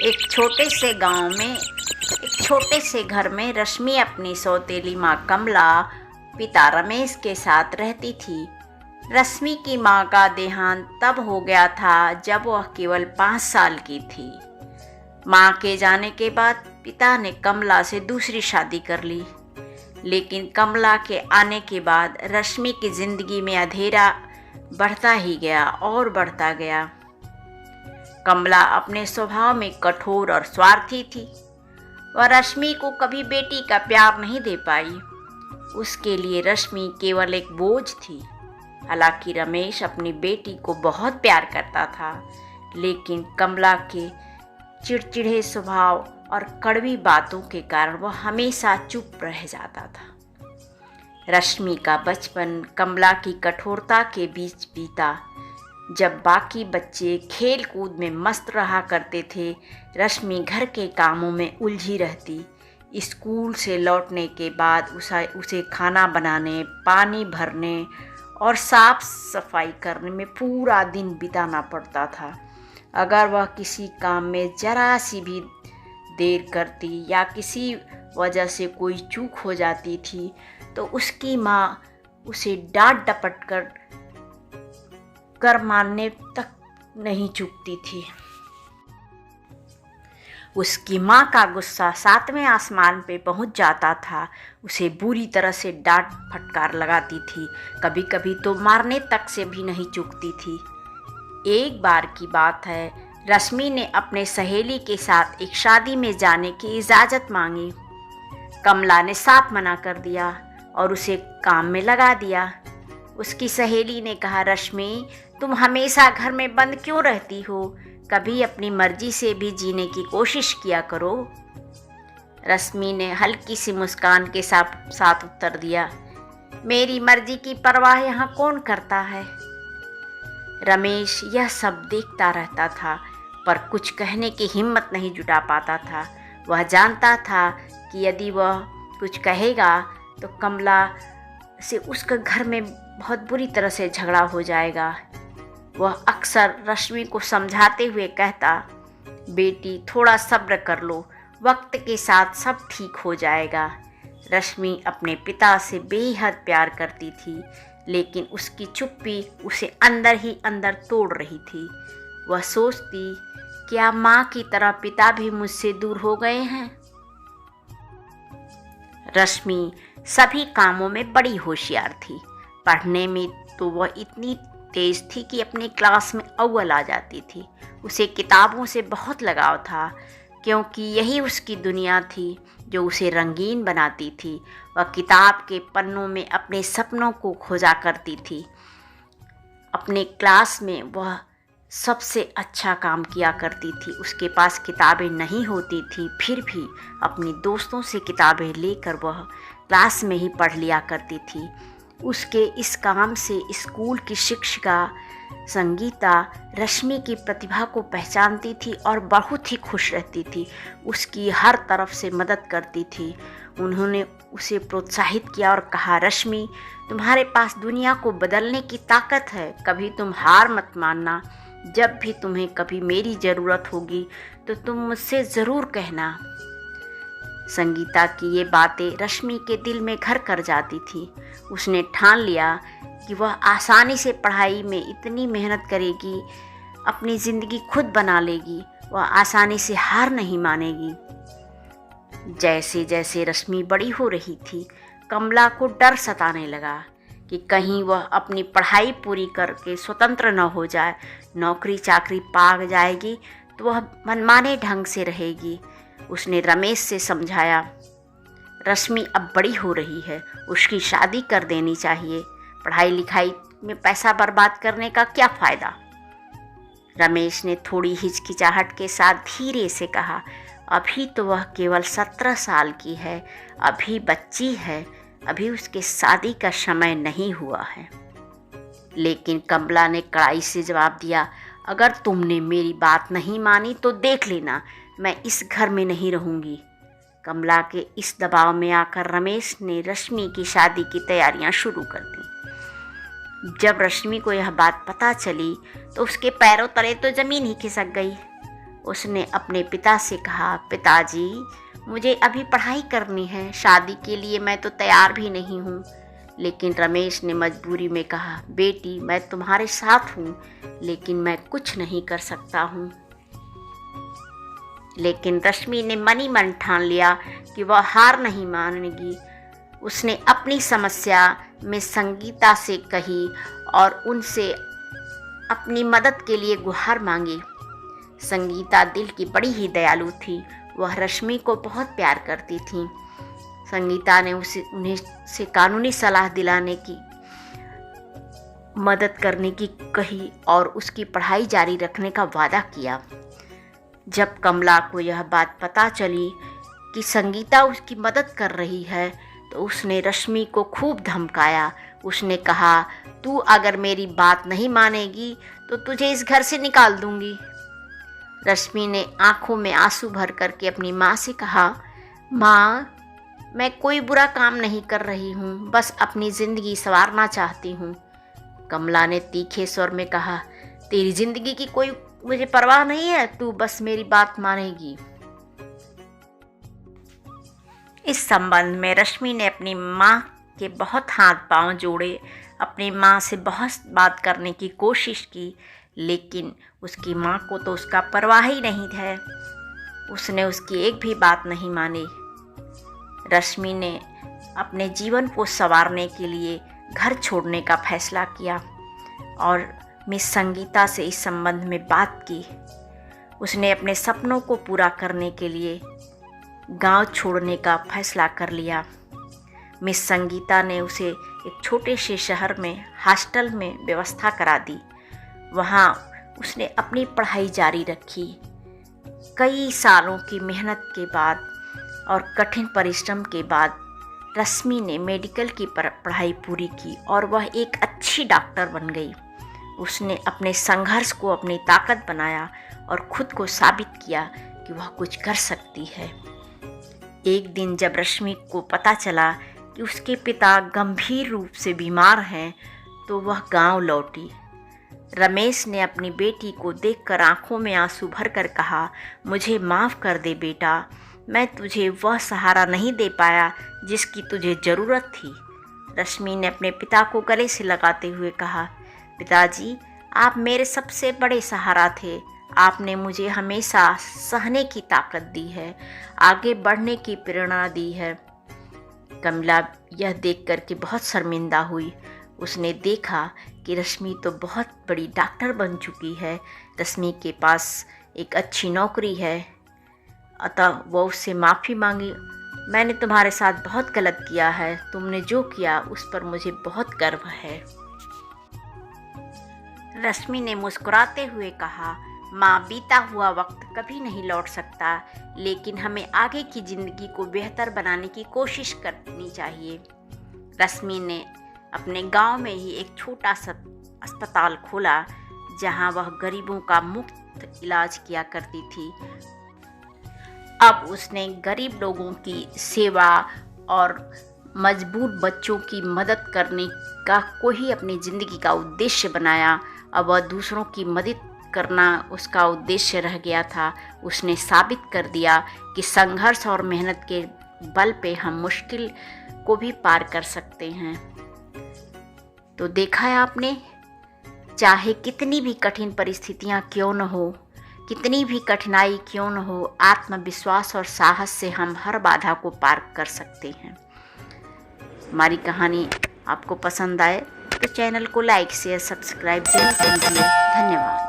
एक छोटे से गांव में एक छोटे से घर में रश्मि अपनी सौतेली माँ कमला, पिता रमेश के साथ रहती थी। रश्मि की माँ का देहांत तब हो गया था जब वह केवल 5 साल की थी। माँ के जाने के बाद पिता ने कमला से दूसरी शादी कर ली, लेकिन कमला के आने के बाद रश्मि की जिंदगी में अंधेरा बढ़ता ही गया और बढ़ता गया। कमला अपने स्वभाव में कठोर और स्वार्थी थी। वह रश्मि को कभी बेटी का प्यार नहीं दे पाई। उसके लिए रश्मि केवल एक बोझ थी। हालांकि रमेश अपनी बेटी को बहुत प्यार करता था, लेकिन कमला के चिड़चिड़े स्वभाव और कड़वी बातों के कारण वह हमेशा चुप रह जाता था। रश्मि का बचपन कमला की कठोरता के बीच बीता। जब बाकी बच्चे खेल कूद में मस्त रहा करते थे, रश्मि घर के कामों में उलझी रहती। स्कूल से लौटने के बाद उसे खाना बनाने, पानी भरने और साफ सफाई करने में पूरा दिन बिताना पड़ता था। अगर वह किसी काम में जरा सी भी देर करती या किसी वजह से कोई चूक हो जाती थी, तो उसकी माँ उसे डांट डपट कर मारने तक नहीं चूकती थी। उसकी माँ का गुस्सा 7वें आसमान पे पहुंच जाता था। उसे बुरी तरह से डांट फटकार लगाती थी, कभी कभी तो मारने तक से भी नहीं चूकती थी। एक बार की बात है, रश्मि ने अपने सहेली के साथ एक शादी में जाने की इजाज़त मांगी। कमला ने साफ मना कर दिया और उसे काम में लगा दिया। उसकी सहेली ने कहा, रश्मि, तुम हमेशा घर में बंद क्यों रहती हो? कभी अपनी मर्जी से भी जीने की कोशिश किया करो। रश्मि ने हल्की सी मुस्कान के साथ उत्तर दिया, मेरी मर्जी की परवाह यहाँ कौन करता है? रमेश यह सब देखता रहता था, पर कुछ कहने की हिम्मत नहीं जुटा पाता था। वह जानता था कि यदि वह कुछ कहेगा तो कमला से उसका घर में बहुत बुरी तरह से झगड़ा हो जाएगा। वह अक्सर रश्मि को समझाते हुए कहता, बेटी, थोड़ा सब्र कर लो, वक्त के साथ सब ठीक हो जाएगा। रश्मि अपने पिता से बेहद प्यार करती थी, लेकिन उसकी चुप्पी उसे अंदर ही अंदर तोड़ रही थी। वह सोचती, क्या माँ की तरह पिता भी मुझसे दूर हो गए हैं? रश्मि सभी कामों में बड़ी होशियार थी। पढ़ने में तो वह इतनी तेज थी कि अपनी क्लास में अव्वल आ जाती थी। उसे किताबों से बहुत लगाव था, क्योंकि यही उसकी दुनिया थी जो उसे रंगीन बनाती थी। वह किताब के पन्नों में अपने सपनों को खोजा करती थी। अपने क्लास में वह सबसे अच्छा काम किया करती थी। उसके पास किताबें नहीं होती थी, फिर भी अपने दोस्तों से किताबें लेकर वह क्लास में ही पढ़ लिया करती थी। उसके इस काम से स्कूल की शिक्षिका संगीता रश्मि की प्रतिभा को पहचानती थी और बहुत ही खुश रहती थी। उसकी हर तरफ से मदद करती थी। उन्होंने उसे प्रोत्साहित किया और कहा, रश्मि, तुम्हारे पास दुनिया को बदलने की ताकत है, कभी तुम हार मत मानना। जब भी तुम्हें कभी मेरी ज़रूरत होगी तो तुम मुझसे ज़रूर कहना। संगीता की ये बातें रश्मि के दिल में घर कर जाती थी। उसने ठान लिया कि वह आसानी से पढ़ाई में इतनी मेहनत करेगी, अपनी ज़िंदगी खुद बना लेगी। वह आसानी से हार नहीं मानेगी। जैसे जैसे रश्मि बड़ी हो रही थी, कमला को डर सताने लगा कि कहीं वह अपनी पढ़ाई पूरी करके स्वतंत्र न हो जाए। नौकरी चाकरी पा जाएगी तो वह मनमाने ढंग से रहेगी। उसने रमेश से समझाया, रश्मि अब बड़ी हो रही है, उसकी शादी कर देनी चाहिए। पढ़ाई लिखाई में पैसा बर्बाद करने का क्या फ़ायदा? रमेश ने थोड़ी हिचकिचाहट के साथ धीरे से कहा, अभी तो वह केवल 17 साल की है, अभी बच्ची है, अभी उसके शादी का समय नहीं हुआ है। लेकिन कमला ने कड़ाई से जवाब दिया, अगर तुमने मेरी बात नहीं मानी तो देख लेना, मैं इस घर में नहीं रहूँगी। कमला के इस दबाव में आकर रमेश ने रश्मि की शादी की तैयारियां शुरू कर दी। जब रश्मि को यह बात पता चली तो उसके पैरों तले तो ज़मीन ही खिसक गई। उसने अपने पिता से कहा, पिताजी मुझे अभी पढ़ाई करनी है, शादी के लिए मैं तो तैयार भी नहीं हूँ। लेकिन रमेश ने मजबूरी में कहा, बेटी मैं तुम्हारे साथ हूँ, लेकिन मैं कुछ नहीं कर सकता हूँ। लेकिन रश्मि ने मन ही मन ठान लिया कि वह हार नहीं मानेगी। उसने अपनी समस्या में संगीता से कही और उनसे अपनी मदद के लिए गुहार मांगी। संगीता दिल की बड़ी ही दयालु थी, वह रश्मि को बहुत प्यार करती थी। संगीता ने उन्हें से कानूनी सलाह दिलाने की, मदद करने की कही और उसकी पढ़ाई जारी रखने का वादा किया। जब कमला को यह बात पता चली कि संगीता उसकी मदद कर रही है तो उसने रश्मि को खूब धमकाया। उसने कहा, तू अगर मेरी बात नहीं मानेगी तो तुझे इस घर से निकाल दूंगी। रश्मि ने आंखों में आंसू भर करके अपनी माँ से कहा, माँ मैं कोई बुरा काम नहीं कर रही हूँ, बस अपनी ज़िंदगी संवारना चाहती हूँ। कमला ने तीखे स्वर में कहा, तेरी ज़िंदगी की कोई मुझे परवाह नहीं है, तू बस मेरी बात मानेगी। इस संबंध में रश्मि ने अपनी माँ के बहुत हाथ पांव जोड़े, अपनी माँ से बहुत बात करने की कोशिश की, लेकिन उसकी माँ को तो उसका परवाह ही नहीं है। उसने उसकी एक भी बात नहीं मानी। रश्मि ने अपने जीवन को संवारने के लिए घर छोड़ने का फैसला किया और मिस संगीता से इस संबंध में बात की। उसने अपने सपनों को पूरा करने के लिए गांव छोड़ने का फैसला कर लिया। मिस संगीता ने उसे एक छोटे से शहर में हॉस्टल में व्यवस्था करा दी। वहाँ उसने अपनी पढ़ाई जारी रखी। कई सालों की मेहनत के बाद और कठिन परिश्रम के बाद रश्मि ने मेडिकल की पढ़ाई पूरी की और वह एक अच्छी डॉक्टर बन गई। उसने अपने संघर्ष को अपनी ताकत बनाया और खुद को साबित किया कि वह कुछ कर सकती है। एक दिन जब रश्मि को पता चला कि उसके पिता गंभीर रूप से बीमार हैं, तो वह गांव लौटी। रमेश ने अपनी बेटी को देखकर आंखों में आंसू भरकर कहा, मुझे माफ़ कर दे बेटा, मैं तुझे वह सहारा नहीं दे पाया जिसकी तुझे ज़रूरत थी। रश्मि ने अपने पिता को गले से लगाते हुए कहा, पिताजी आप मेरे सबसे बड़े सहारा थे, आपने मुझे हमेशा सहने की ताकत दी है, आगे बढ़ने की प्रेरणा दी है। कमला यह देखकर के बहुत शर्मिंदा हुई। उसने देखा कि रश्मि तो बहुत बड़ी डॉक्टर बन चुकी है, रश्मि के पास एक अच्छी नौकरी है, अतः वह उससे माफ़ी मांगी। मैंने तुम्हारे साथ बहुत गलत किया है, तुमने जो किया उस पर मुझे बहुत गर्व है। रश्मि ने मुस्कुराते हुए कहा, माँ बीता हुआ वक्त कभी नहीं लौट सकता, लेकिन हमें आगे की ज़िंदगी को बेहतर बनाने की कोशिश करनी चाहिए। रश्मि ने अपने गांव में ही एक छोटा सा अस्पताल खोला जहां वह गरीबों का मुफ्त इलाज किया करती थी। अब उसने गरीब लोगों की सेवा और मजबूर बच्चों की मदद करने का कोई अपनी ज़िंदगी का उद्देश्य बनाया। अब वह दूसरों की मदद करना उसका उद्देश्य रह गया था। उसने साबित कर दिया कि संघर्ष और मेहनत के बल पे हम मुश्किल को भी पार कर सकते हैं। तो देखा है आपने, चाहे कितनी भी कठिन परिस्थितियां क्यों न हो, कितनी भी कठिनाई क्यों न हो, आत्मविश्वास और साहस से हम हर बाधा को पार कर सकते हैं। हमारी कहानी आपको पसंद आए तो चैनल को लाइक शेयर सब्सक्राइब जरूर कीजिए। धन्यवाद।